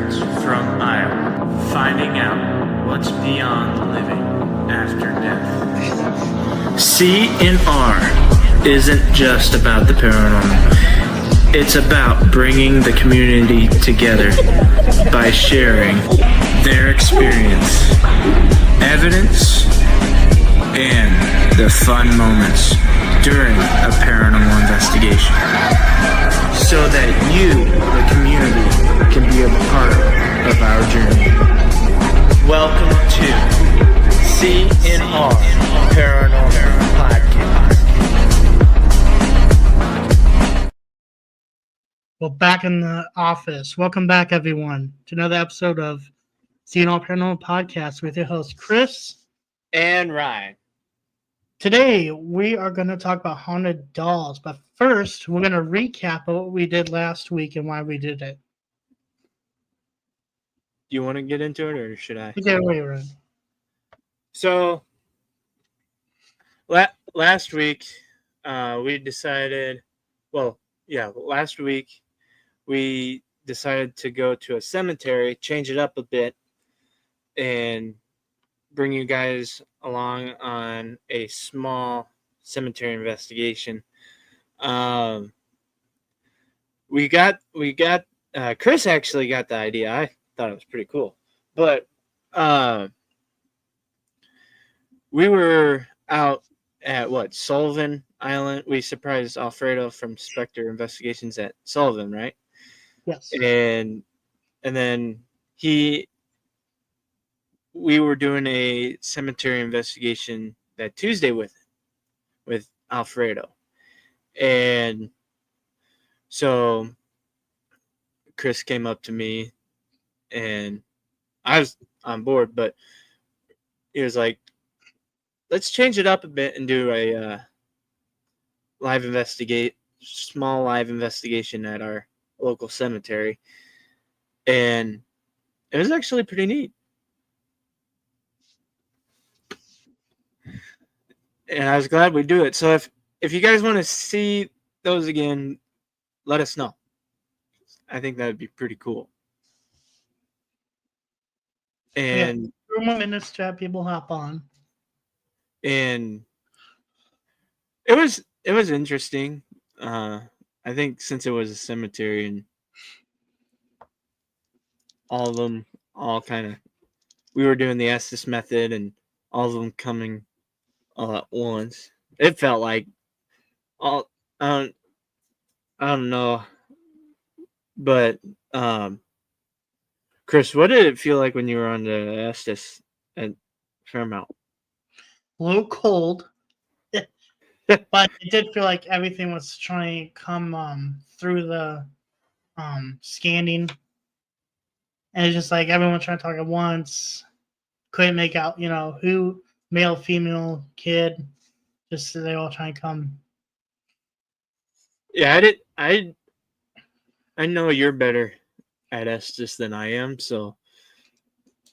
experts from Iowa, finding out what's beyond living after death. C&R isn't just about the paranormal. It's about bringing the community together by sharing their experience, evidence, and the fun moments during a paranormal investigation, so that you, the community, can be a part of our journey. Welcome to C&R Paranormal Podcast. Well, back in the office. Welcome back, everyone, to another episode of C&R Paranormal Podcast with your host, Chris and Ryne. Today, we are going to talk about haunted dolls, but first, we're going to recap what we did last week and why we did it. Do you want to get into it, or should I? Okay, wait, Ryan. So, last week, we decided, last week, we decided to go to a cemetery, change it up a bit, and bring you guys along on a small cemetery investigation. Chris actually got the idea. I thought it was pretty cool, but we were out at Sullivan Island. We surprised Alfredo from Spectre Investigations at Sullivan, right? Yes. And then we were doing a cemetery investigation that Tuesday with Alfredo. And so Chris came up to me and I was on board, but he was like, let's change it up a bit and do a small live investigation at our local cemetery. And it was actually pretty neat. And I was glad we do it. So if you guys want to see those again, let us know. I think that would be pretty cool. And 3 more minutes to have people hop on. And it was interesting. I think since it was a cemetery and all of them we were doing the Estes method and all of them coming all at once. It felt like I don't know, but Chris, what did it feel like when you were on the Estes at Fairmount? A little cold, but it did feel like everything was trying to come through the scanning, and it's just like everyone trying to talk at once. Couldn't make out, who, male, female, kid. Just they all trying to come. Yeah, I know you're better at Estes than I am, so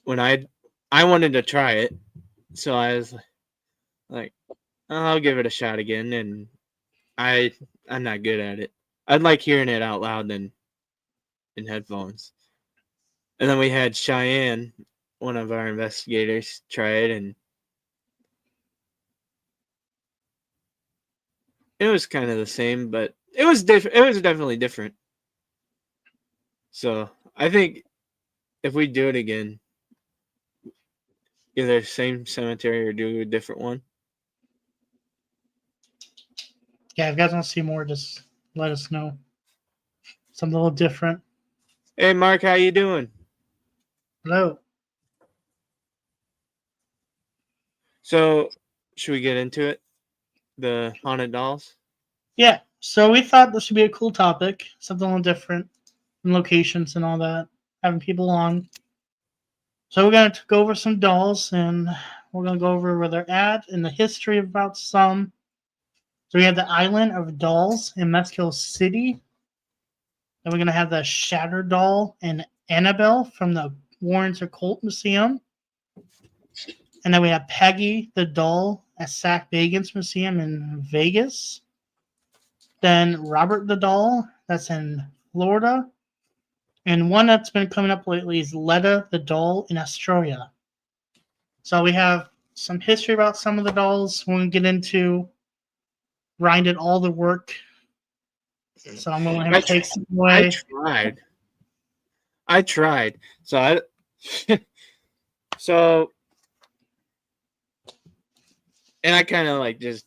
when I wanted to try it, so I was like, I'll give it a shot again, and I'm not good at it. I'd like hearing it out loud than in headphones. And then we had Cheyenne, one of our investigators, try it, and it was kind of the same, but it was different. It was definitely different. So I think if we do it again, either same cemetery or do a different one. Yeah, if you guys want to see more, just let us know. Something a little different. Hey, Mark, how you doing? Hello. So, should we get into it? The haunted dolls? Yeah, so we thought this would be a cool topic, something a little different, and locations and all that, having people on. So we're going to go over some dolls, and we're going to go over where they're at and the history about some. So we have the Island of Dolls in Mexico City. Then we're going to have the Shattered Doll and Annabelle from the Warren's Occult Museum. And then we have Peggy the Doll at Sac Bagans Museum in Vegas. Then Robert the Doll, that's in Florida. And one that's been coming up lately is Letta the doll in Australia. So we have some history about some of the dolls when we get into Ryne did all the work. So I'm gonna let him take some away. I tried. So so and I kind of like just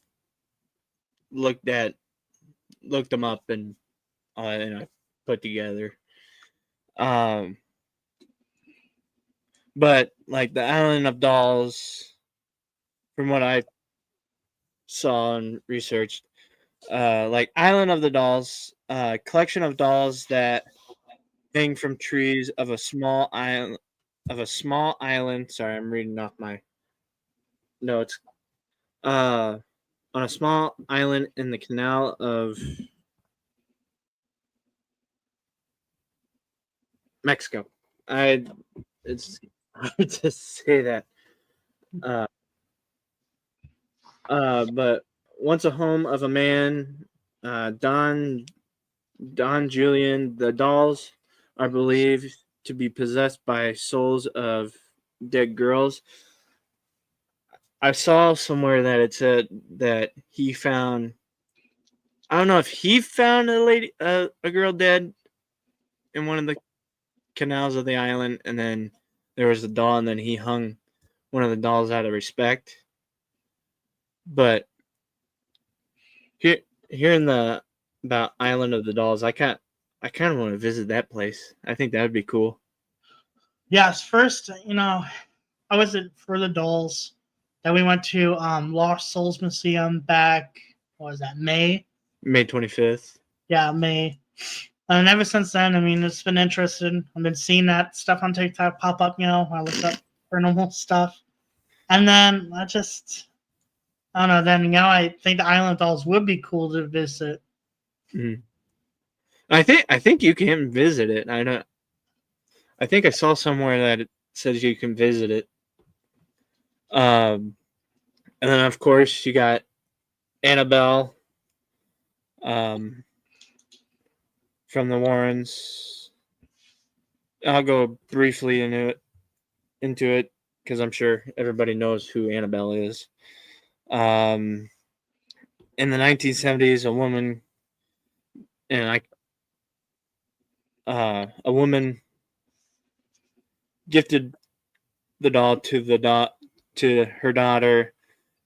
looked them up and I put together. But like the Island of Dolls, from what I saw and researched, like Island of the Dolls, collection of dolls that hang from trees of a small island. Sorry, I'm reading off my notes. On a small island in the canal of Mexico. It's hard to say that. But once a home of a man, Don Julian, the dolls are believed to be possessed by souls of dead girls. I saw somewhere that it said that he found. I don't know if he found a girl dead in one of the canals of the island, and then there was a doll, and then he hung one of the dolls out of respect. But hearing the about Island of the Dolls, I kind of want to visit that place. I think that would be cool. Yes, first, I was it for the dolls. Then we went to Lost Souls Museum back. What was that? May 25th. Yeah, May. And ever since then, I mean, it's been interesting. I've been seeing that stuff on TikTok pop up, when I look up paranormal stuff. And then I don't know. Then I think the Island Dolls would be cool to visit. Mm-hmm. I think you can visit it. I think I saw somewhere that it says you can visit it. And then of course you got Annabelle. From the Warrens. I'll go briefly into it because I'm sure everybody knows who Annabelle is. In the 1970s, a woman gifted the doll to her daughter,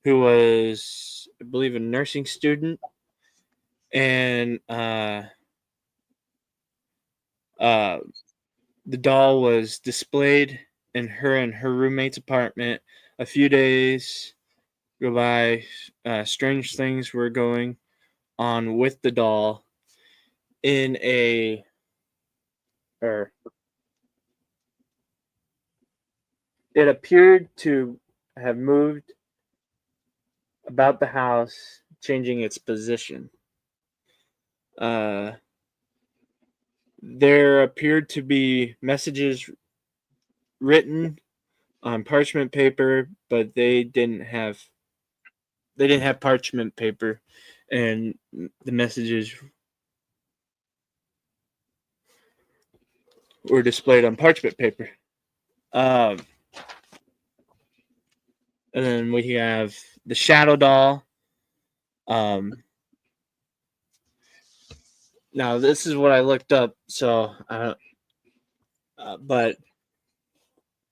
who was, I believe, a nursing student, and the doll was displayed in her and her roommate's apartment. A few days go by, strange things were going on with the doll. It appeared to have moved about the house, changing its position. There appeared to be messages written on parchment paper, but they didn't have parchment paper, and the messages were displayed on parchment paper. And then we have the shadow doll. Now this is what I looked up, so but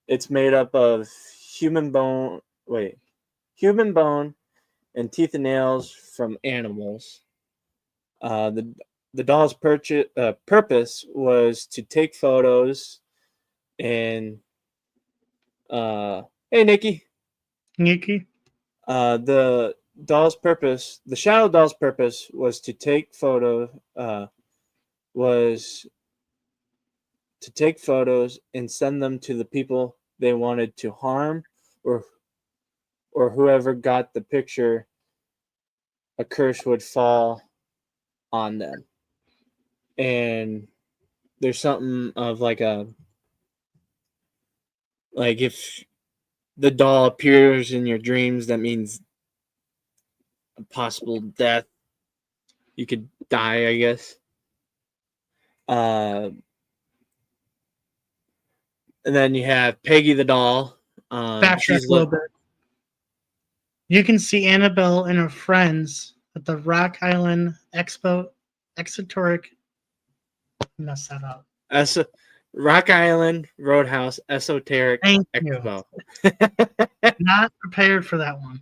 it's made up of human bone and teeth and nails from animals. The doll's purpose was to take photos and hey Nikki. The shadow doll's purpose was to take photos and send them to the people they wanted to harm, or whoever got the picture, a curse would fall on them. And there's something of like if the doll appears in your dreams, that means a possible death. You could die, I guess. And then you have Peggy the doll. Backtrack a little bit. You can see Annabelle and her friends at the Rock Island Expo, Exoteric. Mess that up. Rock Island Roadhouse Esoteric Thank Expo. Not prepared for that one.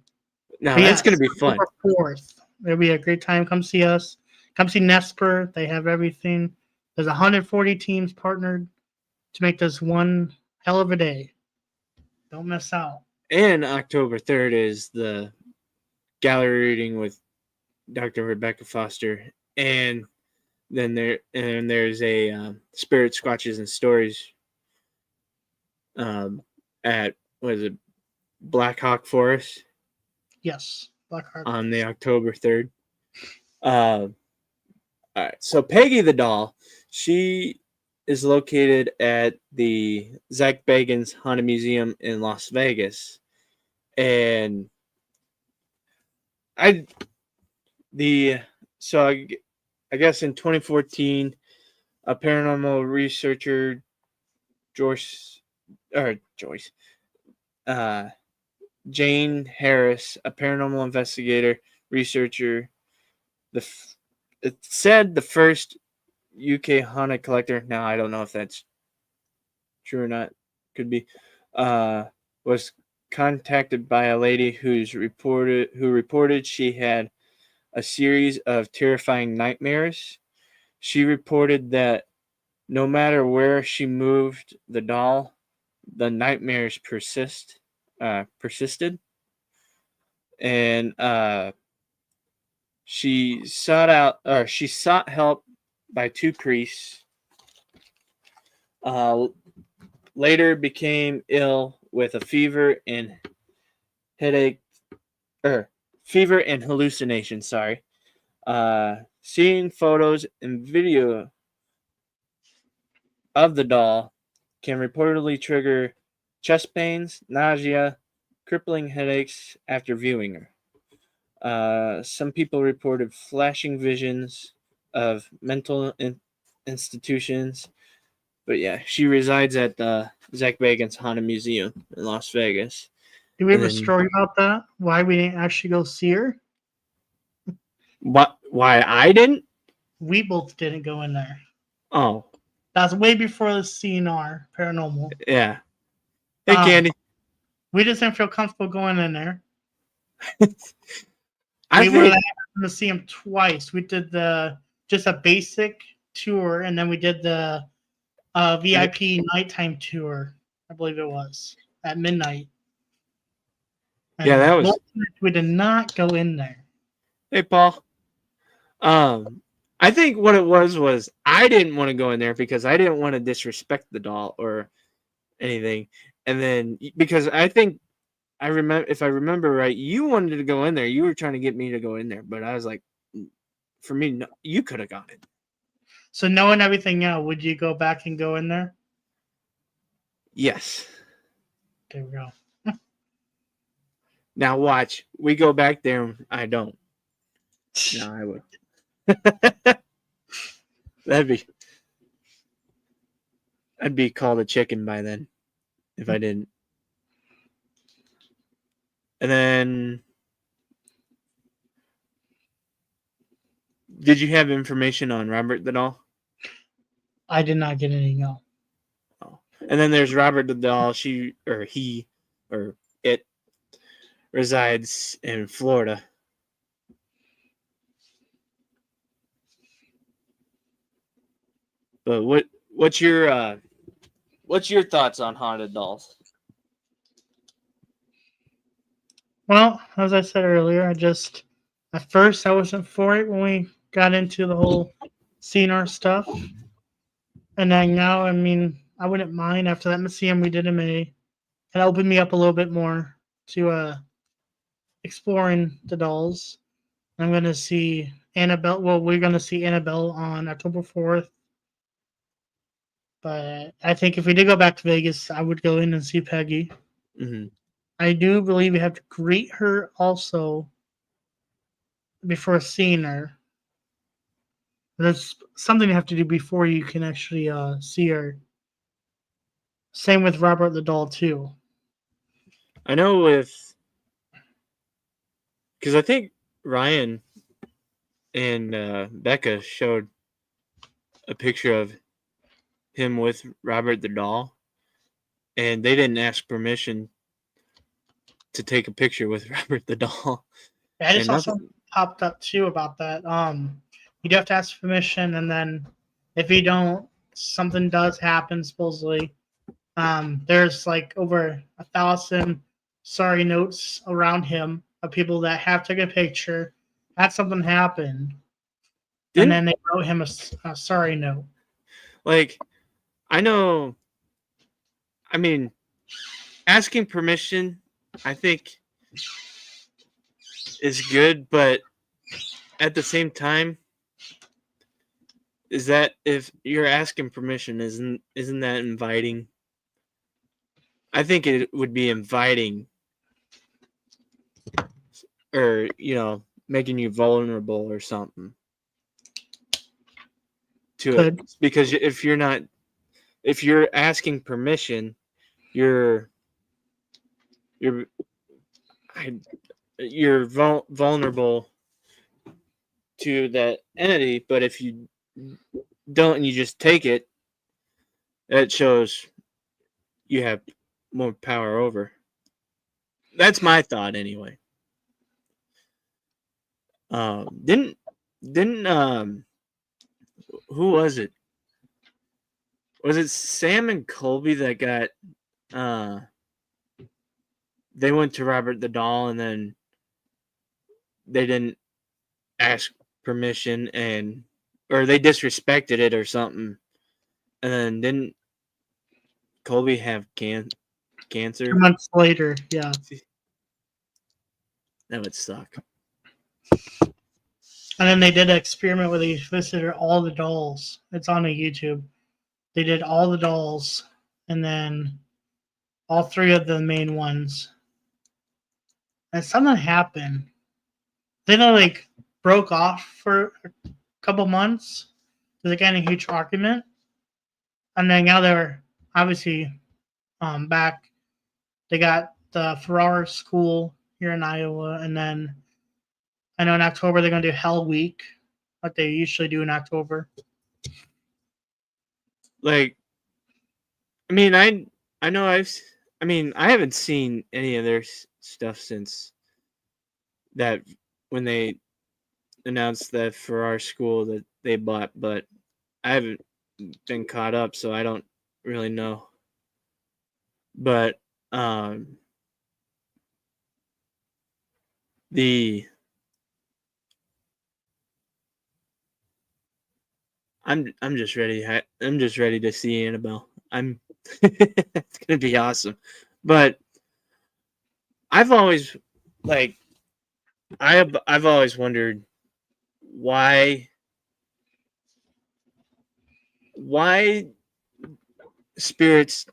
No, But it's going to be fun. October 4th. It'll be a great time. Come see us. Come see Nesper. They have everything. There's 140 teams partnered to make this one hell of a day. Don't miss out. And October 3rd is the gallery reading with Dr. Rebecca Foster. And then there's a Spirit Squatches and Stories at, what is it, Black Hawk Forest? Yes, Black Hawk. On the October 3rd. All right, so Peggy the doll, she is located at the Zach Bagans Haunted Museum in Las Vegas. And I guess in 2014, a paranormal researcher, Jane Harris, a paranormal investigator, researcher, it said the first UK haunted collector. Now I don't know if that's true or not. Could be. Was contacted by a lady who reported she had a series of terrifying nightmares. She reported that no matter where she moved the doll, the nightmares persisted. And she sought help by two priests. Later became ill with a fever and hallucination. Seeing photos and video of the doll can reportedly trigger chest pains, nausea, crippling headaches after viewing her. Some people reported flashing visions of mental institutions. But yeah, she resides at the Zach Bagans Haunted Museum in Las Vegas. Do we have a story about that? Why we didn't actually go see her? Why I didn't? We both didn't go in there. Oh. That's way before the CNR paranormal. Yeah. Hey, Candy. We just didn't feel comfortable going in there. We were to see him twice. We did just a basic tour, and then we did the VIP nighttime tour. I believe it was at midnight. And yeah, that was. We did not go in there. Hey, Paul. I think what it was I didn't want to go in there because I didn't want to disrespect the doll or anything. And then because I think if I remember right, you wanted to go in there. You were trying to get me to go in there, but I was like, for me, no, you could have gone in. So knowing everything now, would you go back and go in there? Yes. There we go. Now watch. We go back there and I don't. No, I would. I'd be called a chicken by then if I didn't. And then did you have information on Robert the doll? I did not get any, no. Oh. And then there's Robert the doll. It resides in Florida. But what's your thoughts on haunted dolls? Well, as I said earlier, at first I wasn't for it when we got into the whole CNR stuff. And then now, I mean, I wouldn't mind after that museum we did in May. It opened me up a little bit more to exploring the dolls. I'm going to see Annabelle. Well, we're going to see Annabelle on October 4th. But I think if we did go back to Vegas, I would go in and see Peggy. Mm-hmm. I do believe we have to greet her also before seeing her. There's something you have to do before you can actually see her. Same with Robert the Doll too. I know because I think Ryan and Becca showed a picture of him with Robert the Doll, and they didn't ask permission to take a picture with Robert the Doll. I just And also nothing. popped up too about that. You do have to ask permission, and then if you don't, something does happen supposedly. There's like over 1,000 sorry notes around him of people that have taken a picture, had something happen, and then Didn't they wrote him a sorry note. like I know. I mean, asking permission, I think, is good, but at the same time, is that if you're asking permission, isn't that inviting? I think it would be inviting, or making you vulnerable or something to it. Could. Because if you're asking permission, you're you're you're vulnerable to that entity. But if you don't and you just take it, that shows you have more power over. That's my thought anyway. Didn't who was it? Was it Sam and Colby that got they went to Robert the Doll and then they didn't ask permission or they disrespected it or something, and then didn't Colby have cancer? 2 months later, yeah. That would suck. And then they did an experiment where they visited all the dolls. It's on a YouTube. They did all the dolls, and then all 3 of the main ones. And something happened. They like broke off for a couple months. They got in a huge argument, and then now they're obviously back. They got the Ferrara School here in Iowa, and then I know in October they're gonna do Hell Week, like they usually do in October. Like, I mean, I know I haven't seen any of their stuff since that when they announced that for our school that they bought, but I haven't been caught up, so I don't really know. But the I'm just ready. I'm just ready to see Annabelle. It's gonna be awesome. But I've always I've always wondered why spirits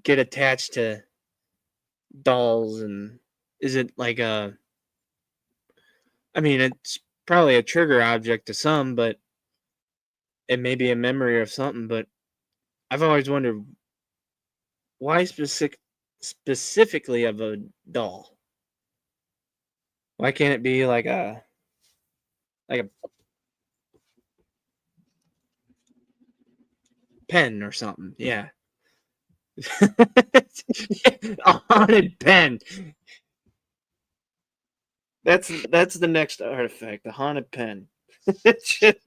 get attached to dolls, and is it like it's probably a trigger object to some, but it may be a memory of something. But I've always wondered why specifically of a doll. Why can't it be like a pen or something? Yeah. A haunted pen. That's the next artifact, the haunted pen. It should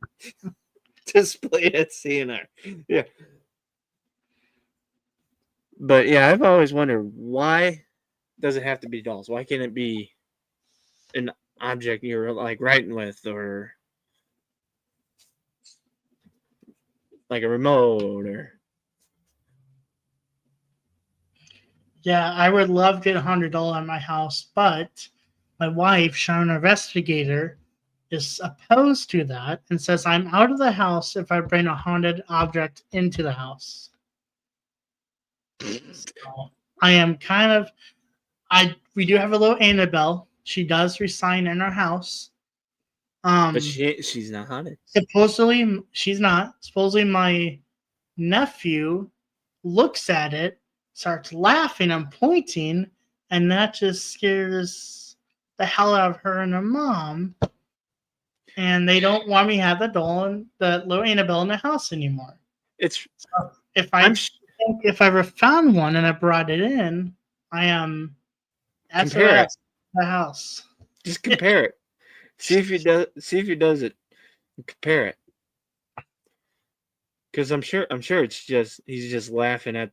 display at CNR. Yeah. But yeah, I've always wondered, why does it have to be dolls? Why can't it be an object you're like writing with, or like a remote, or Yeah, I would love to get a $100 in my house, but my wife, Sharon Investigator, is opposed to that and says I'm out of the house if I bring a haunted object into the house. So I am kind of we do have a little Annabelle. She does reside in our house. But she's not haunted. Supposedly she's not. Supposedly my nephew looks at it, starts laughing and pointing, and that just scares the hell out of her and her mom. And they don't want me to have the doll and the little Annabelle in the house anymore. It's So if I'm I ever found one and I brought it in, I am that's what compare I it. asked the house. Just compare it. See if he does it. Compare it. Because I'm sure it's just he's just laughing at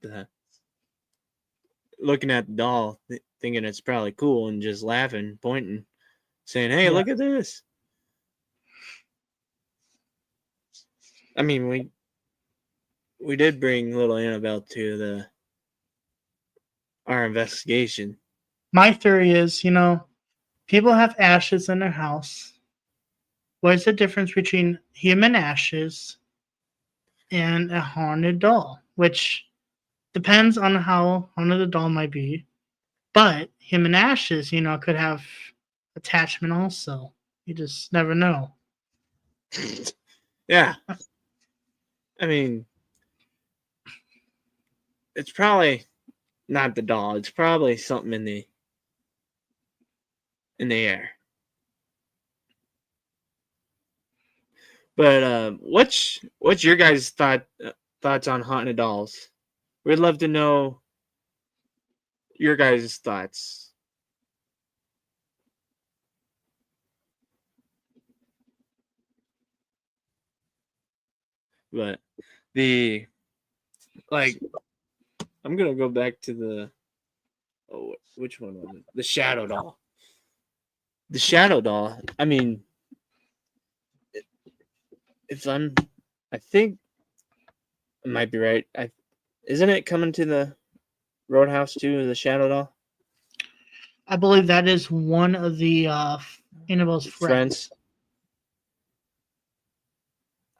looking at the doll, thinking it's probably cool, and just laughing, pointing, saying, "Hey, Yeah. look at this." I mean, we did bring little Annabelle to our investigation. My theory is, people have ashes in their house. What is the difference between human ashes and a haunted doll? Which depends on how haunted the doll might be. But human ashes, could have attachment also. You just never know. Yeah, I mean, it's probably not the doll. It's probably something in the air. But what's your guys' thoughts on haunted dolls? We'd love to know your guys' thoughts. But the like, I'm gonna go back to which one was it? The shadow doll. The shadow doll. I mean, I think I might be right. Isn't it coming to the Roadhouse too? The shadow doll. I believe that is one of the Annabelle's friends.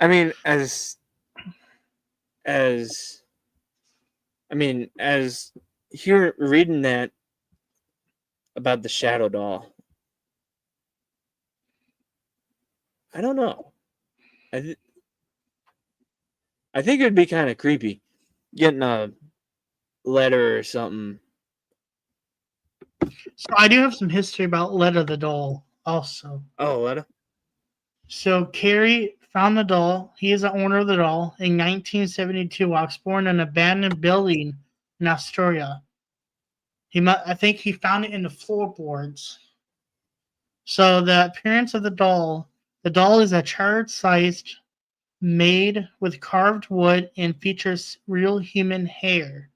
I mean, as here reading that about the shadow doll, I don't know. I think it'd be kind of creepy getting a letter or something. So I do have some history about Letta the doll also. Oh, letter. So Carrie found the doll. He is the owner of the doll in 1972 while exploring an abandoned building in Astoria. I think he found it in the floorboards. So the appearance of the doll is a child-sized, made with carved wood and features real human hair.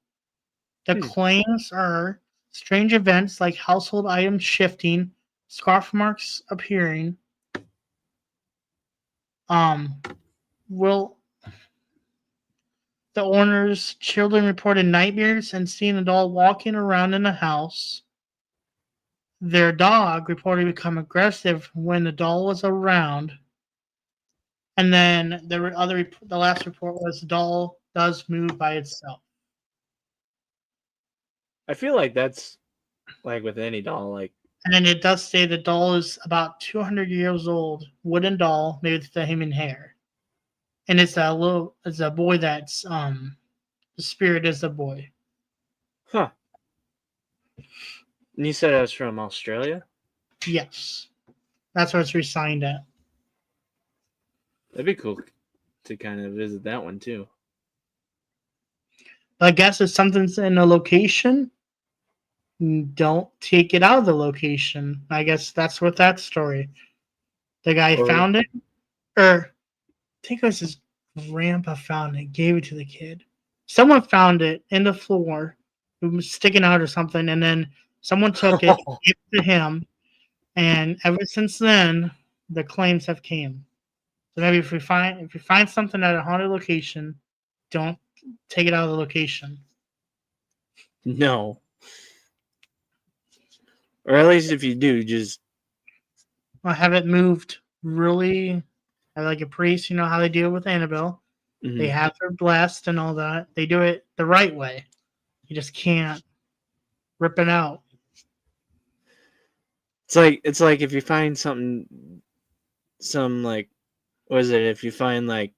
The claims are strange events like household items shifting, scarf marks appearing. Will the owner's children reported nightmares and seeing the doll walking around in the house. Their dog reported become aggressive when the doll was around. And then the last report was the doll does move by itself. I feel like that's like with any doll. Like, And it does say the doll is about 200 years old, wooden doll made with the human hair. And it's a boy that's the spirit is a boy. huh? And you said it was from Australia. Yes. That's where it's resigned at. That'd be cool to kind of visit that one too. But I guess if something's in a location, don't take it out of the location. I guess that's what that story. The guy found it, or I think it was his grandpa found it, gave it to the kid. Someone found it in the floor, it was sticking out or something, and then someone took it, gave it to him, and ever since then, the claims have came. So maybe if you find something at a haunted location, don't take it out of the location. No. Or at least if you do, just Have it moved really. Have like a priest, you know how they deal with Annabelle. mm-hmm. They have her blessed and all that. They do it the right way. You just can't rip it out. It's like if you find some like, what is it? If you find like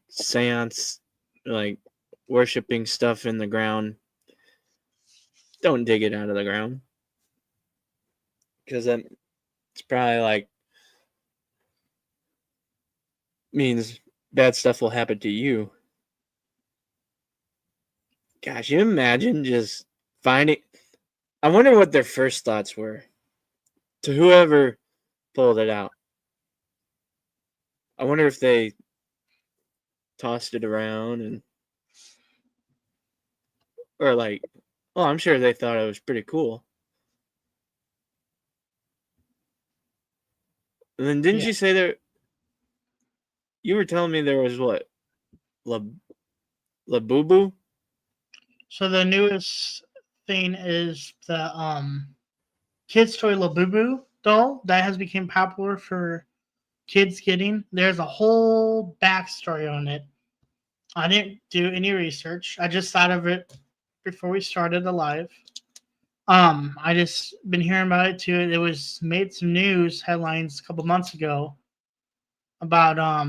seance like worshiping stuff in the ground, don't dig it out of the ground, because that it's probably like means bad stuff will happen to you. Gosh, you imagine just finding. I wonder what their first thoughts were to whoever pulled it out. I wonder if they tossed it around and, or like, well, I'm sure they thought it was pretty cool. And then didn't Yeah. you say there? You were telling me there was what? La Boo Boo? So the newest thing is the kids toy Labubu doll that has become popular for kids getting. There's a whole backstory on it. I didn't do any research. I just thought of it before we started the live. I just been hearing about it too. It was made some news headlines a couple months ago about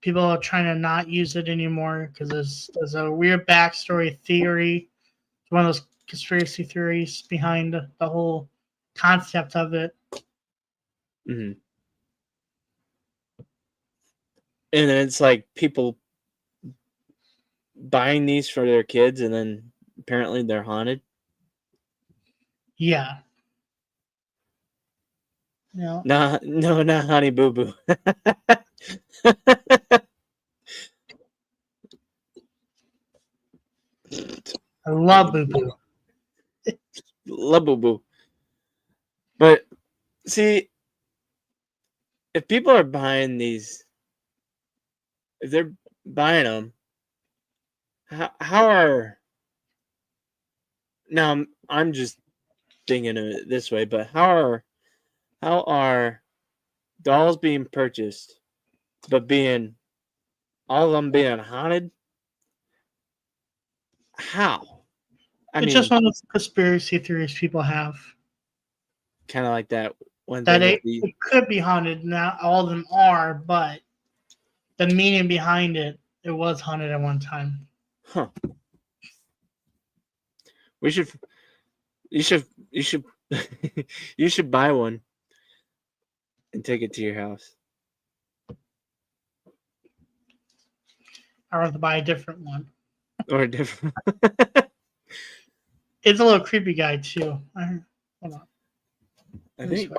people are trying to not use it anymore because there's a weird backstory theory. It's one of those conspiracy theories behind the whole concept of it. Mm-hmm. And then it's like people buying these for their kids, and then apparently they're haunted. Yeah. No. Nah, no, not Honey Boo Boo. I love Boo Boo. Love Boo Boo. But see, if people are buying these, if they're buying them, how are now? I'm just thinking of it this way, but how are dolls being purchased, but being all of them being haunted? How? I It's mean, just one of the conspiracy theories people have. kind of like that one That thing with the. it could be haunted. Not all of them are, but the meaning behind it, it was haunted at one time. Huh. We should. You should. You should. You should buy one and take it to your house. I'd rather buy a different one. Or a different. It's a little creepy guy too. Hold on. I think.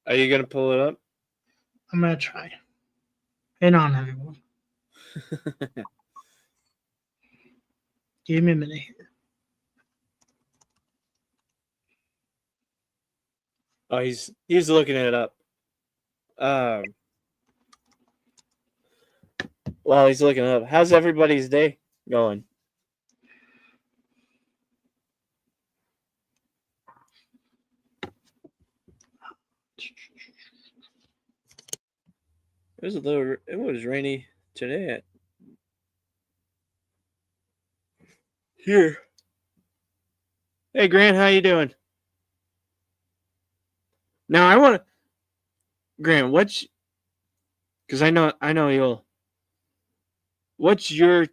Are you gonna pull it up? I'm gonna try. Hang on, everyone. Give me a minute here. Oh, he's looking it up. While he's looking it up, how's everybody's day going? It was rainy today here. Hey Grant, how you doing? Now I want to Grant, because I know you'll. What's your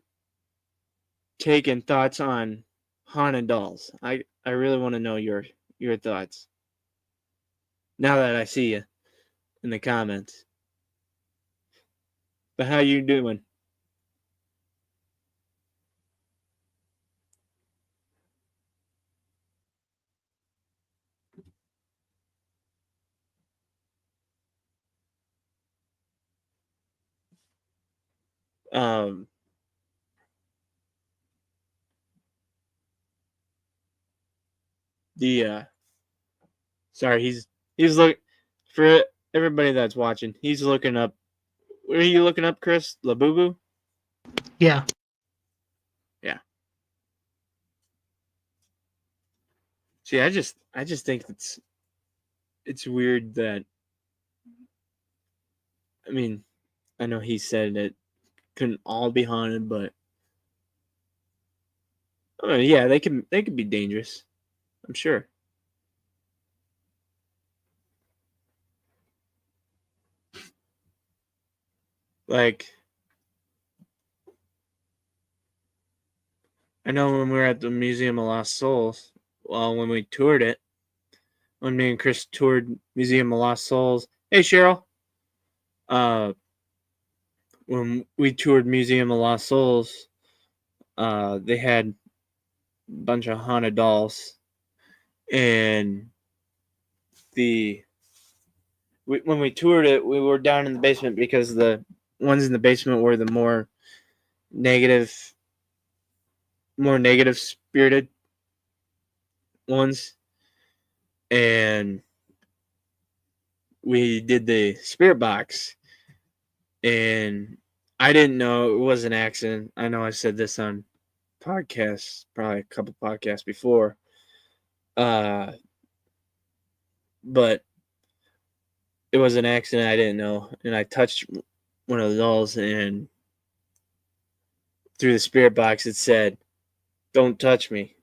take and thoughts on haunted dolls? I really want to know your thoughts. Now that I see you in the comments. But how you doing? Um the sorry, he's look for everybody that's watching. He's looking up. What are you looking up, Chris? Labubu? Yeah. Yeah. See, I just think it's weird that I mean, I know he said it couldn't all be haunted, but I mean, yeah, they could be dangerous. I'm sure. Like I know when we were at the Museum of Lost Souls, well, when we toured it, when me and Chris toured Museum of Lost Souls. Hey, Cheryl. When we toured Museum of Lost Souls, they had a bunch of haunted dolls, and when we toured it, we were down in the basement because the ones in the basement were the more negative spirited ones, and we did the spirit box, and I didn't know it was an accident. I know I said this on podcasts, probably a couple podcasts before, but it was an accident. I didn't know, and I touched one of the dolls, and through the spirit box it said, "Don't touch me."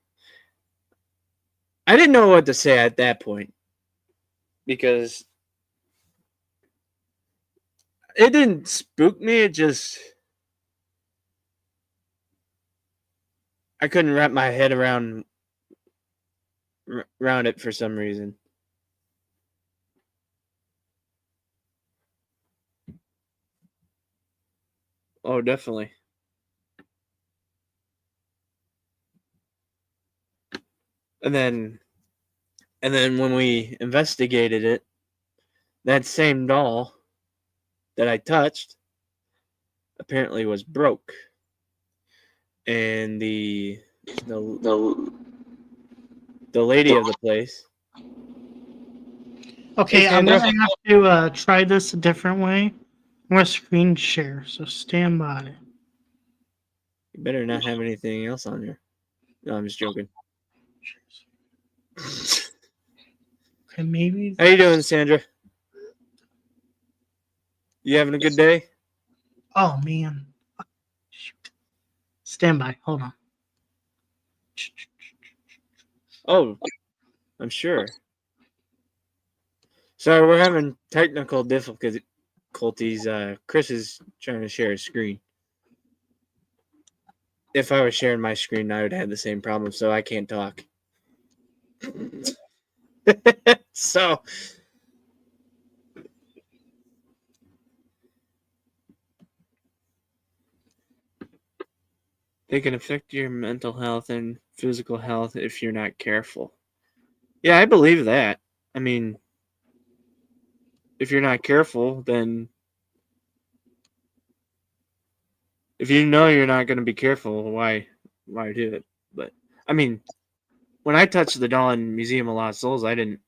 I didn't know what to say at that point because it didn't spook me. It just, I couldn't wrap my head around it for some reason. Oh, definitely. And then when we investigated it, that same doll that I touched apparently was broke. And the lady of the place. Okay, Hey, I'm Sandra. gonna have to try this a different way. I'm gonna screen share, so stand by. You better not have anything else on here. No, I'm just joking. Okay, maybe. How you doing, Sandra? You having a good day? Oh man. Shoot. Stand by. Hold on. Oh, I'm sure. Sorry, we're having technical difficulties. Chris is trying to share his screen. If I was sharing my screen, I would have the same problem, so I can't talk. So, they can affect your mental health and physical health if you're not careful. Yeah, I believe that. I mean, if you're not careful, then if you know you're not going to be careful, why do it? But I mean, when I touched the doll in Museum of Lost Souls, I didn't.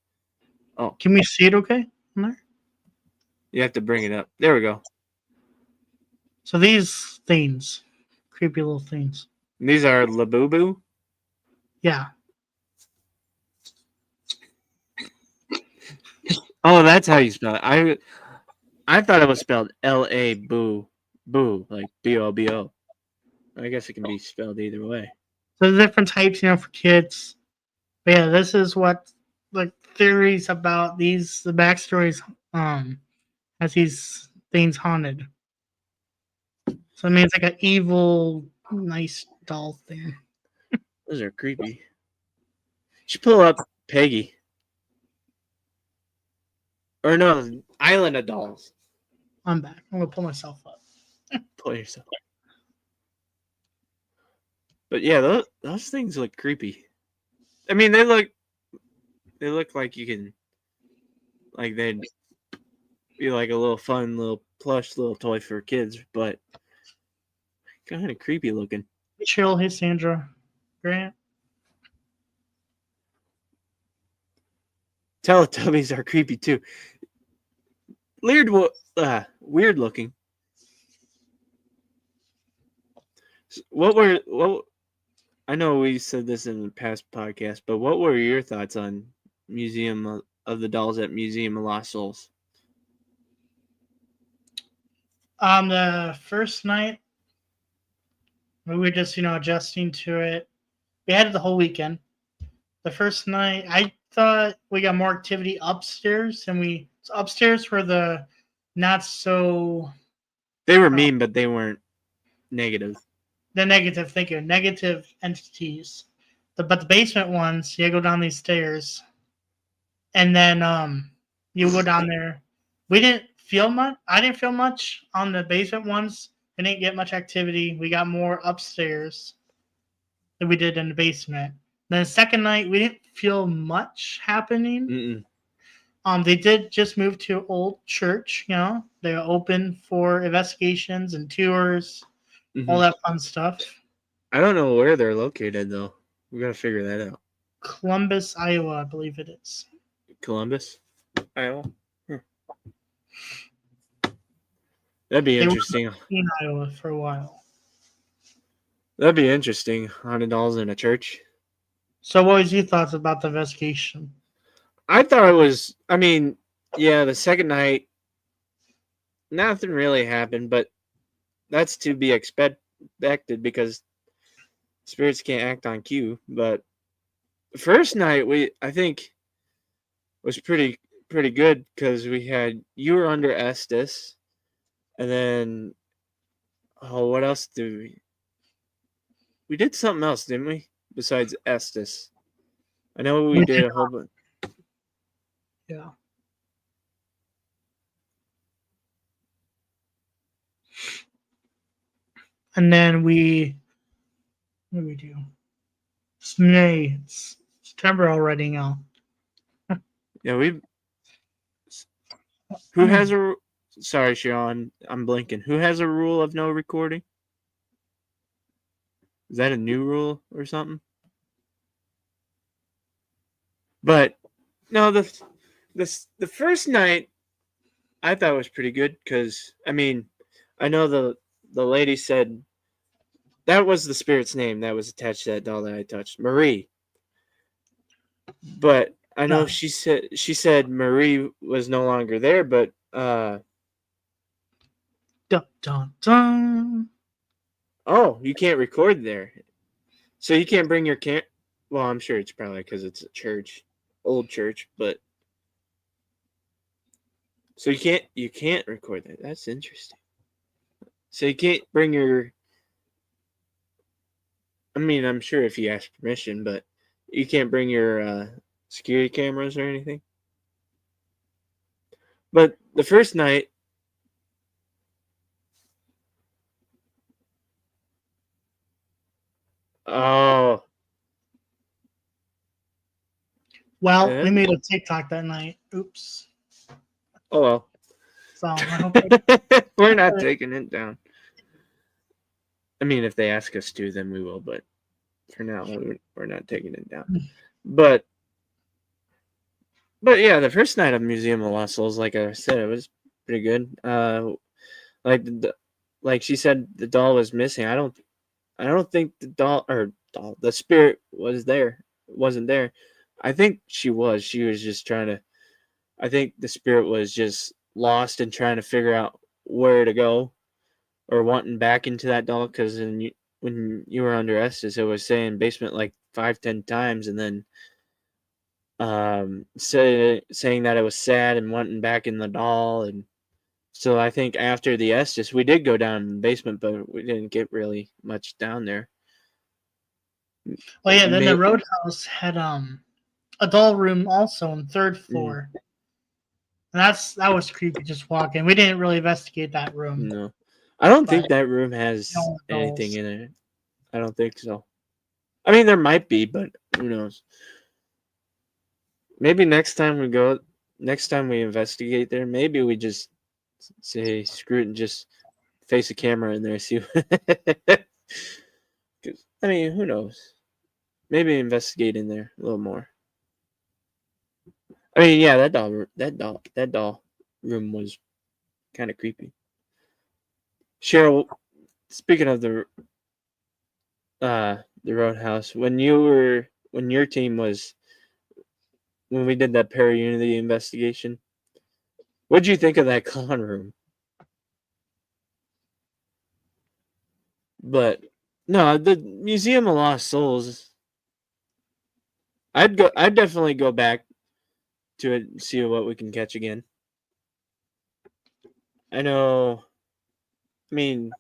Oh, Can we see it okay on there? you have to bring it up. There we go. So these things, creepy little things. And these are Labubu. Yeah. Oh, that's how you spell it. I thought it was spelled Laboo, boo, like BOBO. I guess it can be spelled either way. So the different types, for kids. But yeah, this is what like theories about these the backstories has these things haunted. So I mean it's like an evil, nice doll thing. Those are creepy. You should pull up Peggy. Or no, Island of Dolls. I'm back. I'm gonna pull myself up. Pull yourself. But yeah, those things look creepy. I mean, they look like you can, like they'd be like a little fun, little plush, little toy for kids, but kind of creepy looking. Chill, hey Sandra. Grant. Teletubbies are creepy too. Weird looking. What I know we said this in the past podcast, but what were your thoughts on Museum of the Dolls at Museum of Lost Souls? The first night we were just, adjusting to it. We had it the whole weekend. The first night I thought we got more activity upstairs and upstairs were the not so They were mean, but they weren't negative. Thank you, negative entities. But the basement ones, you go down these stairs, and then you go down there. We didn't feel much. I didn't feel much on the basement ones. We didn't get much activity. We got more upstairs than we did in the basement. Then the second night, we didn't feel much happening. Mm-mm. They did just move to old church. They're open for investigations and tours, all Mm-hmm. that fun stuff. I don't know where they're located though. We gotta figure that out. Columbus, Iowa, I believe it is. Columbus, Iowa. That'd be They were interesting. in Iowa for a while. That'd be interesting. $100 in a church. So, what was your thoughts about the investigation? I thought it was. I mean, yeah, the second night, nothing really happened, but that's to be expected because spirits can't act on cue. But the first night, I think was pretty good because you were under Estes, and then what else did we did something else, didn't we? Besides Estes, I know we did a whole bunch. Yeah. And then what did we do? It's May. It's September already now. Yeah, Who has a? Sorry, Sean, I'm blinking. Who has a rule of no recording? Is that a new rule or something? But no, the first night I thought was pretty good because I mean I know the lady said that was the spirit's name that was attached to that doll that I touched, Marie. But I know she said Marie was no longer there, but Dun, dun, dun. oh, you can't record there, so you can't bring your Well, I'm sure it's probably because it's a church, old church, but so you can't record that. That's interesting. So you can't bring your. I mean, I'm sure if you ask permission, but you can't bring your security cameras or anything. But the first night, oh, Well, we made a TikTok that night. Oops. oh well. So I hope We're not taking it down. I mean, if they ask us to, then we will. But for now, we're not taking it down. But yeah, the first night of Museum of Lost Souls, like I said, it was pretty good. Like she said, the doll was missing. I don't think the spirit wasn't there. I think she was just trying to. I think the spirit was just lost and trying to figure out where to go, or wanting back into that doll because when you were under Estes, it was saying basement like 5-10 times, and then saying that it was sad and wanting back in the doll. And so I think after the Estes, we did go down in the basement, but we didn't get really much down there. Well, yeah. Then the Roadhouse had a doll room also on third floor. And that was creepy. Just walking. We didn't really investigate that room. No, I don't think that room has anything dolls. in it. I don't think so. I mean, there might be, but who knows? Maybe next time we investigate there, maybe we just say screw it and just face a camera in there, see. I mean, who knows? Maybe investigate in there a little more. I mean, yeah, that doll room was kind of creepy. Cheryl, speaking of the Roadhouse, when your team was when we did that Para-Unity investigation, what'd you think of that clown room? But no, the Museum of Lost Souls, I'd definitely go back to it and see what we can catch again. I know. I mean,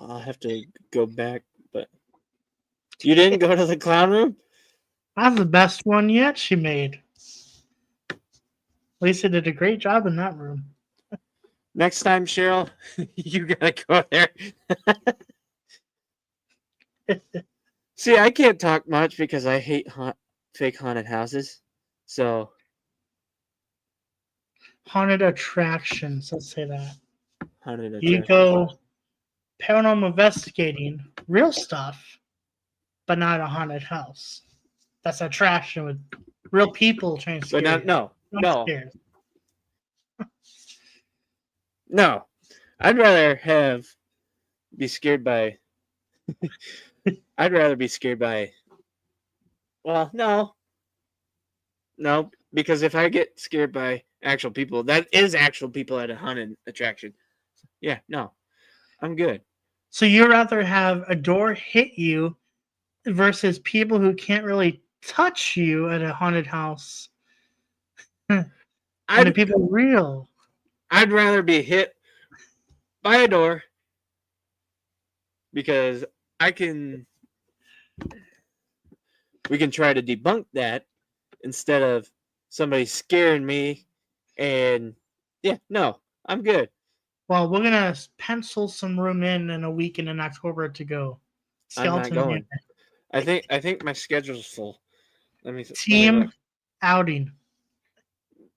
I'll have to go back, but you didn't go to the clown room? That's the best one yet she made. Lisa did a great job in that room. Next time, Cheryl, you gotta go there. See, I can't talk much because I hate fake haunted houses. So Haunted attractions, let's say that. haunted You attraction. go paranormal investigating, real stuff, but not a haunted house. That's an attraction with real people trying to scare But you. no. Scared. No. I'd rather be scared by I'd rather be scared by well, no. No, because if I get scared by actual people, that is actual people at a haunted attraction. Yeah, no. I'm good. So you'd rather have a door hit you versus people who can't really touch you at a haunted house. And the people real. I'd rather be hit by a door because we can try to debunk that instead of somebody scaring me and yeah, no, I'm good. Well, we're gonna pencil some room in a week in October to go. I'm not Skeleton going. Unit. I think my schedule's full. Let me Team look. outing.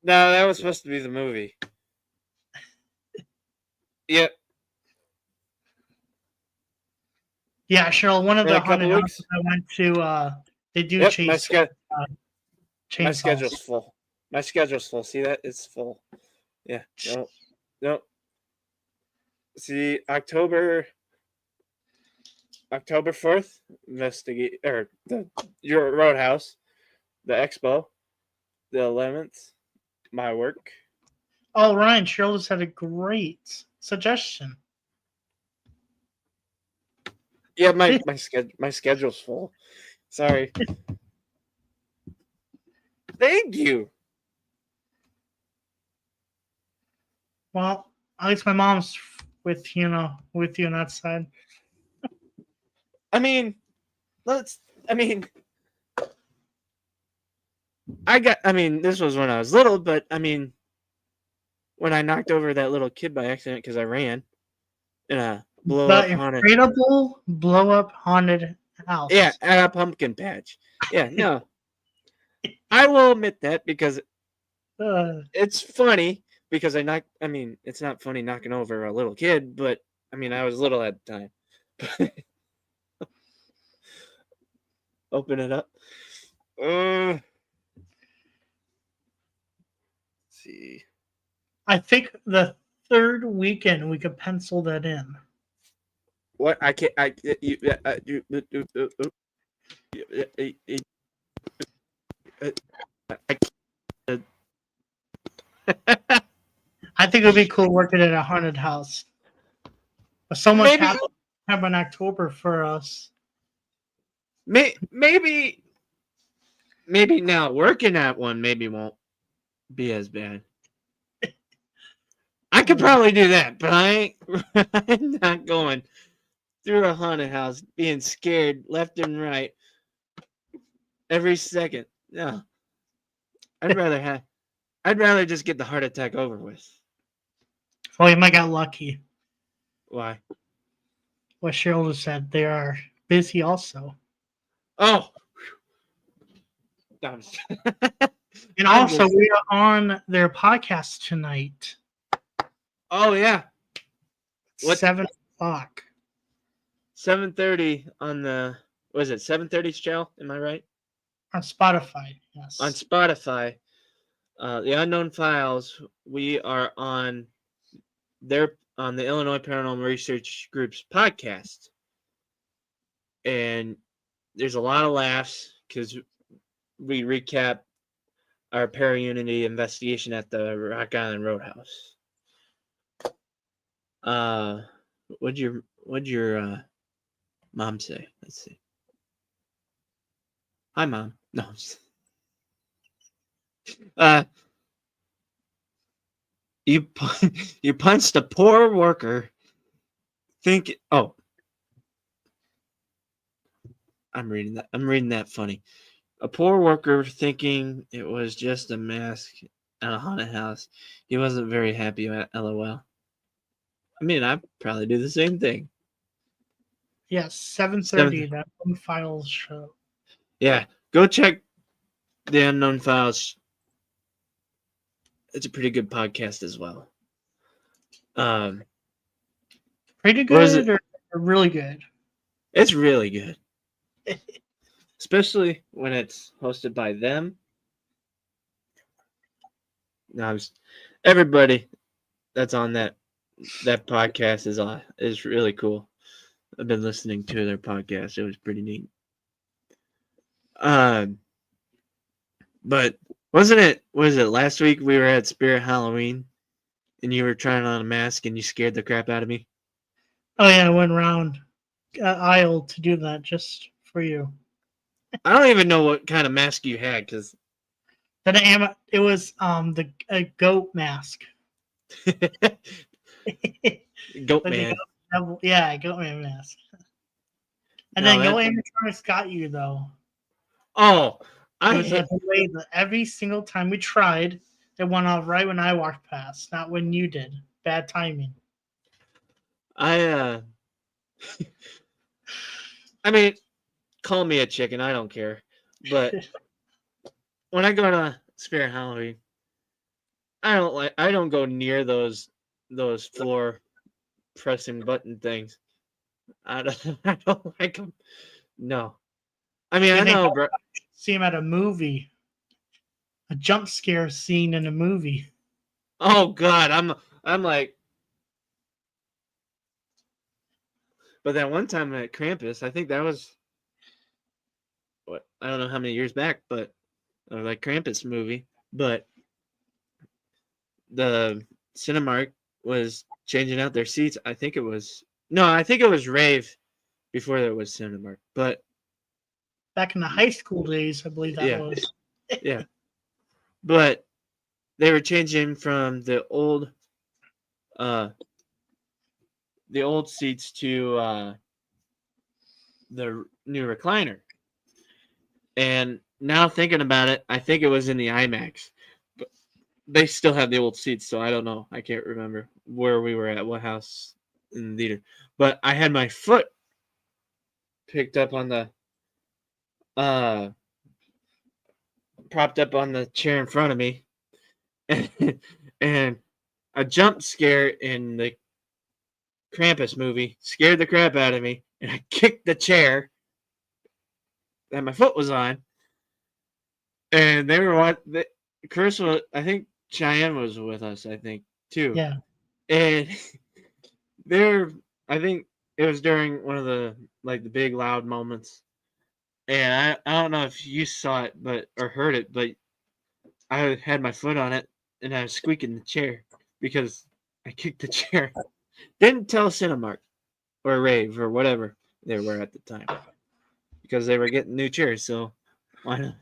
No, that was supposed to be the movie. Yep. Yeah, Cheryl. One of In the a couple haunted weeks. houses I went to, they do Yep, chase chainsaws. my schedule's full. My schedule's full. See that? It's full. Yeah. No. See, October 4th, investigate or your Roadhouse, the Expo, the 11th, my work. Oh, Ryan, Cheryl just had a great suggestion. Yeah, my schedule's full. Sorry. Thank you. Well, at least my mom's with you on that side. I mean, this was when I was little, but I mean, when I knocked over that little kid by accident because I ran in a blow-up haunted. Inflatable blow-up haunted house. Yeah, at a pumpkin patch. Yeah, no. I will admit that because it's funny because it's not funny knocking over a little kid, but I mean, I was little at the time. Open it up. Let's see. I think the third weekend we could pencil that in. What I can't. I think it would be cool working at a haunted house. But so much happened in October for us. Maybe now working at one maybe won't be as bad. I could probably do that, but I'm not going through a haunted house being scared left and right every second. No. I'd rather just get the heart attack over with. Well, you might got lucky. Why? What Cheryl just said, they are busy also. Oh. And also, we are on their podcast tonight. Oh, yeah. What? 7 o'clock. 7:30 on the, was it 7:30, Cheryl? Am I right? On Spotify, yes. On Spotify, the Unknown Files, we are on the Illinois Paranormal Research Group's podcast. And there's a lot of laughs because we recap our para-unity investigation at the Rock Island Roadhouse. What'd your mom say? Let's see. Hi, Mom. No. You punched a poor worker. I'm reading that. I'm reading that funny. A poor worker thinking it was just a mask at a haunted house. He wasn't very happy at LOL. I mean, I'd probably do the same thing. Yes, 7:30. Seventh, That one files show. yeah, go check the Unknown Files. It's a pretty good podcast as well. Pretty What is good it? or really good? It's really good, especially when it's hosted by them. Now, everybody that's on that podcast is really cool. I've been listening to their podcast. It was pretty neat. But was it last week we were at Spirit Halloween and you were trying on a mask and you scared the crap out of me? Oh yeah, I went around aisle to do that just for you. I don't even know what kind of mask you had because It was a goat mask. Goat Like man. yeah, goat man mask. And No, then goat animatronics got you though. oh, It was a delay that every single time we tried, it went off right when I walked past, not when you did. Bad timing. I mean, call me a chicken. I don't care. But when I go to Spirit Halloween, I don't go near those floor pressing button things. I don't I don't like them. No. I mean, You I think know, bro. see him at a movie, a jump scare scene in a movie. Oh God, I'm like. But that one time at Krampus, I think that was what, I don't know how many years back, but like Krampus movie, but the Cinemark was changing out their seats. I think it was Rave before there was Cinemark. But Back in the high school days, I believe that yeah, was. yeah. But they were changing from uh the old seats to the new recliner. And now thinking about it, I think it was in the IMAX. But they still have the old seats, so I don't know. I can't remember where we were at, what house in the theater. But I had my foot picked up on the propped up on the chair in front of me, and a jump scare in the Krampus movie scared the crap out of me, and I kicked the chair that my foot was on, and they were what Chris was. I think Cheyenne was with us. I think too, Yeah. and they're. I think it was during one of the the big loud moments, and I don't know if you saw it, or heard it, but I had my foot on it, and I was squeaking the chair because I kicked the chair. Didn't tell Cinemark or Rave or whatever they were at the time because they were getting new chairs. So why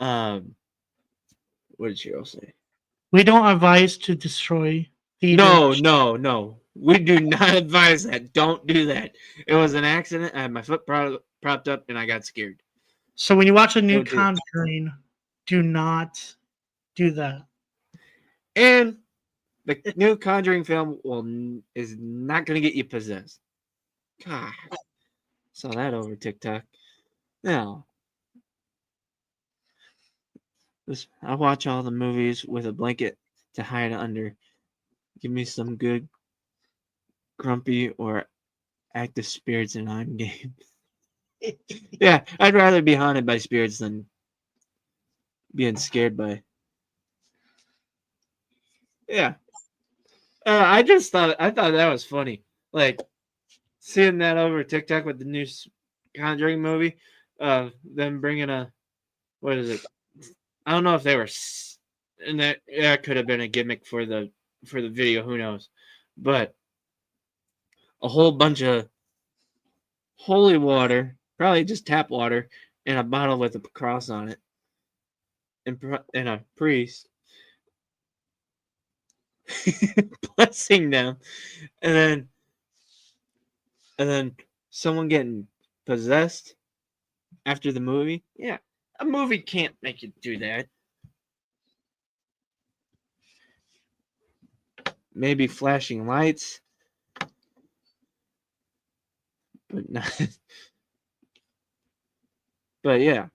not? What did Cheryl say? We don't advise to destroy No, theaters. no, no. We do not advise that. Don't do that. It was an accident. I had my foot propped up and I got scared. So when you watch a new Don't do it. Conjuring, do not do that. And the new Conjuring film is not going to get you possessed. God, saw that over TikTok. No, I watch all the movies with a blanket to hide under. Give me some good grumpy or active spirits and I'm game. Yeah, I'd rather be haunted by spirits than being scared by. Yeah, I thought that was funny. Like seeing that over TikTok with the new Conjuring movie, them bringing what is it? I don't know if they were, and that could have been a gimmick for the video. Who knows? But a whole bunch of holy water, probably just tap water, and a bottle with a cross on it, and a priest blessing them, and then someone getting possessed after the movie. Yeah, a movie can't make you do that. Maybe flashing lights, but not. But yeah,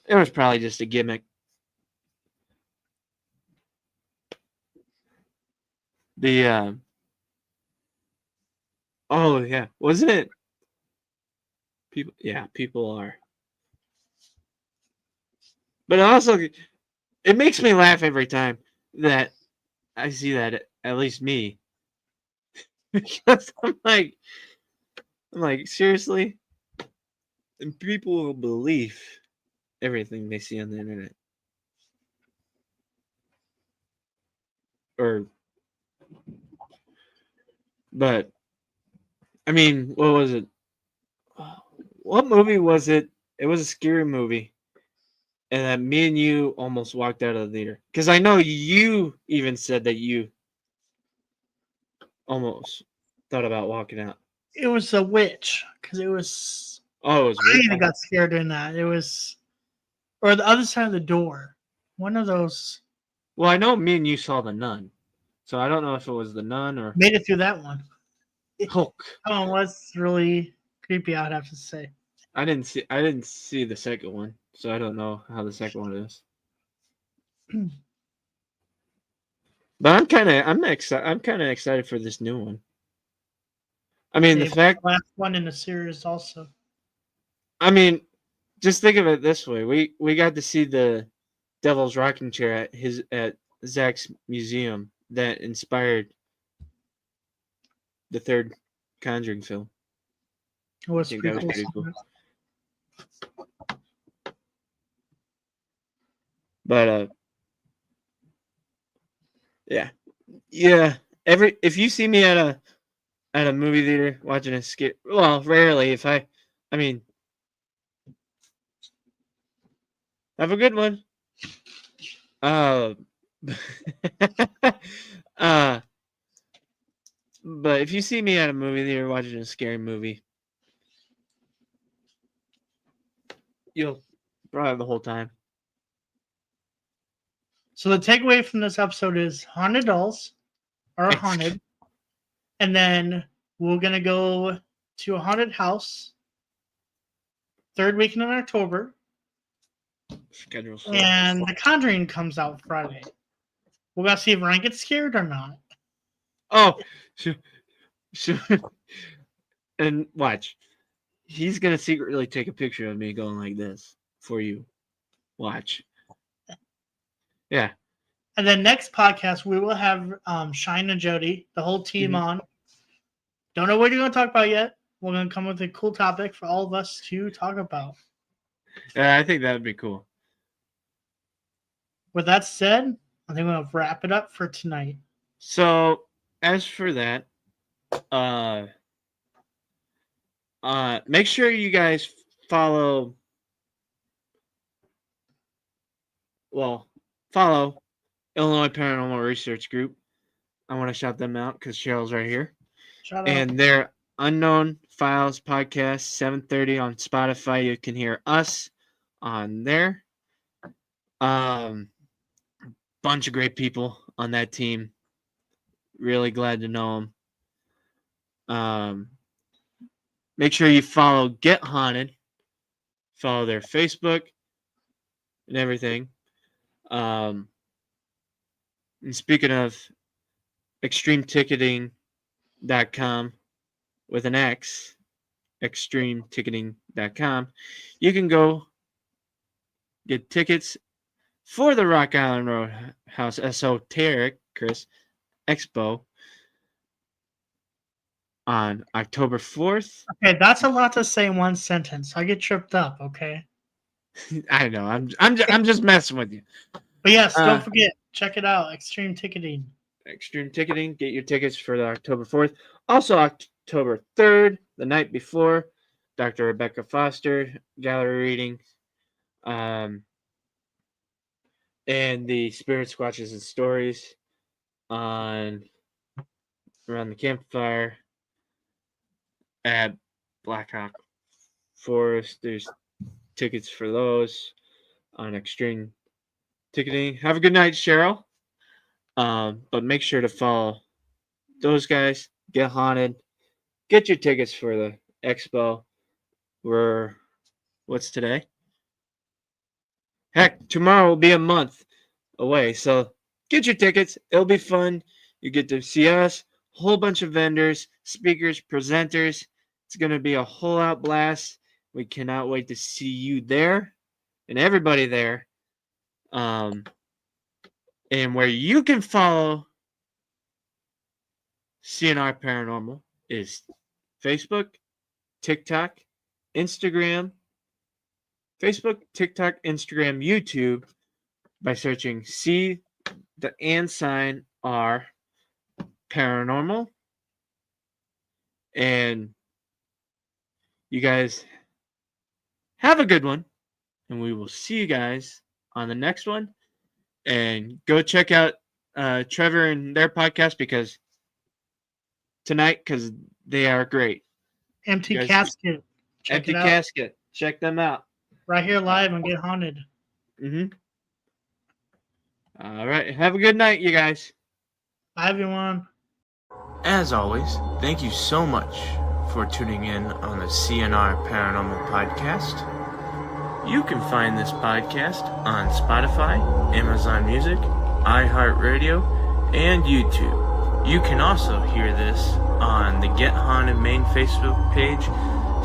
it was probably just a gimmick. The oh yeah, wasn't it? People are. But also, it makes me laugh every time that I see that. At least me, because I'm like, seriously, and people will believe everything they see on the internet, or but I mean, what was it? What movie was it? It was a scary movie, and that me and you almost walked out of the theater because I know you even said that you almost thought about walking out. It was a witch because it was. Oh, it was I Witch. even got scared in that. It was, or the other side of the door. One of those Well, I know me and you saw the Nun, so I don't know if it was the Nun or made it through that one. Hulk. That one was really creepy. I'd have to say. I didn't see the second one, so I don't know how the second one is. But I'm kind of excited for this new one. I mean, the The fact last one in the series also. I mean, just think of it this way. We got to see the Devil's Rocking Chair at Zach's museum that inspired the third Conjuring film. It was I think pretty that was cool. pretty cool. But yeah. Yeah. If you see me at a movie theater watching a skit, well, rarely I mean, have a good one. Uh uh but if you see me at a movie theater watching a scary movie, you'll probably have the whole time. So the takeaway from this episode is haunted dolls are haunted, and then we're gonna go to a haunted house third weekend in October, Schedule so. and The Conjuring comes out Friday. We're gonna see if Ryan gets scared or not. Oh, sure. And watch. He's gonna secretly take a picture of me going like this for you. Watch. Yeah. And then next podcast we will have Shine and Jody, the whole team Mhm. on. Don't know what you're gonna talk about yet. We're gonna come with a cool topic for all of us to talk about. Yeah, I think that would be cool. With that said, I think we'll wrap it up for tonight. So as for that, make sure you guys follow. Well, follow Illinois Paranormal Research Group. I want to shout them out because Cheryl's right here. Shout out. And their Unknown Files podcast, 7:30 on Spotify. You can hear us on there. Bunch of great people on that team. Really glad to know them. Make sure you follow Get Haunted. Follow their Facebook and everything. And speaking of extremeticketing.com with an X, extremeticketing.com, you can go get tickets for the Rock Island Roadhouse Esoteric Chris Expo on October 4th. Okay, that's a lot to say in one sentence. I get tripped up. Okay. I know. I'm just messing with you. But yes, don't forget, check it out. Extreme Ticketing. Extreme Ticketing. Get your tickets for the October 4th. Also, October 3rd, the night before, Dr. Rebecca Foster gallery reading. And the Spirit Squatches and Stories on around the campfire. at Blackhawk Forest. There's tickets for those on Extreme Ticketing. Have a good night, Cheryl. But make sure to follow those guys. Get Haunted. Get your tickets for the expo. What's today? Heck, tomorrow will be a month away. So get your tickets. It'll be fun. You get to see us, a whole bunch of vendors, speakers, presenters. It's going to be a whole out blast. We cannot wait to see you there and everybody there. And where you can follow CNR Paranormal is Facebook, TikTok, Instagram, Facebook, TikTok, Instagram, YouTube by searching C the and sign R Paranormal. And you guys have a good one, and we will see you guys on the next one. And go check out Trevor and their podcast because they are great. Empty Casket. Empty Casket. Check them out. Right here live on Get Haunted. All right. Have a good night, you guys. Bye, everyone. As always, thank you so much for tuning in on the CNR Paranormal Podcast. You can find this podcast on Spotify, Amazon Music, iHeartRadio, and YouTube. You can also hear this on the Get Haunted main Facebook page,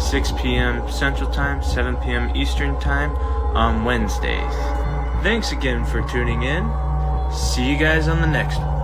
6 p.m. Central Time, 7 p.m. Eastern Time on Wednesdays. Thanks again for tuning in. See you guys on the next one.